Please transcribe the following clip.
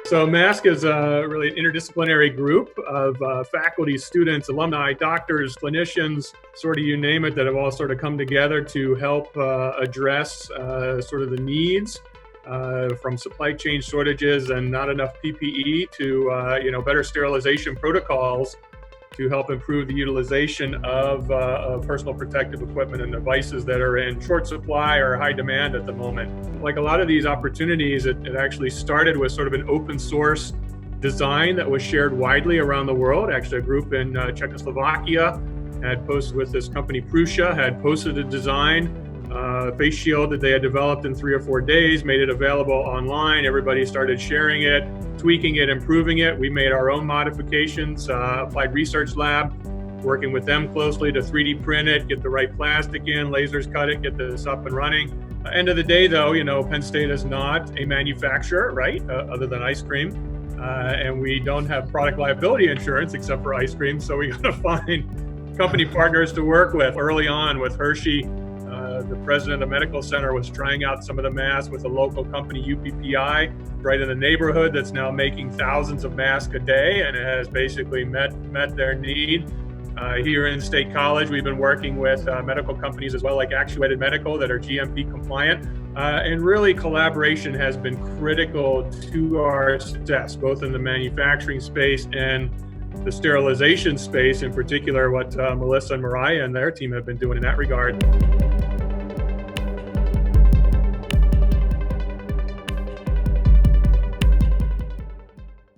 So MASC is really an interdisciplinary group of faculty, students, alumni, doctors, clinicians, sort of you name it, that have all sort of come together to help address sort of the needs from supply chain shortages and not enough PPE to better sterilization protocols to help improve the utilization of personal protective equipment and devices that are in short supply or high demand at the moment. Like a lot of these opportunities, it actually started with sort of an open source design that was shared widely around the world. Actually, a group in Czechoslovakia had posted with this company, Prussia, had posted a design, face shield that they had developed in 3 or 4 days, made it available online. Everybody started sharing it, tweaking it, improving it. We made our own modifications, Applied Research Lab, working with them closely to 3D print it, get the right plastic in, lasers cut it, get this up and running. End of the day, though, Penn State is not a manufacturer, right, other than ice cream. And we don't have product liability insurance except for ice cream. So we got to find company partners to work with. Early on with Hershey, the president of the medical center was trying out some of the masks with a local company, UPPI, right in the neighborhood, that's now making thousands of masks a day, and it has basically met their need. Here in State College, we've been working with medical companies as well, like Actuated Medical, that are GMP compliant. And really, collaboration has been critical to our success, both in the manufacturing space and the sterilization space, in particular, what Melissa and Mariah and their team have been doing in that regard.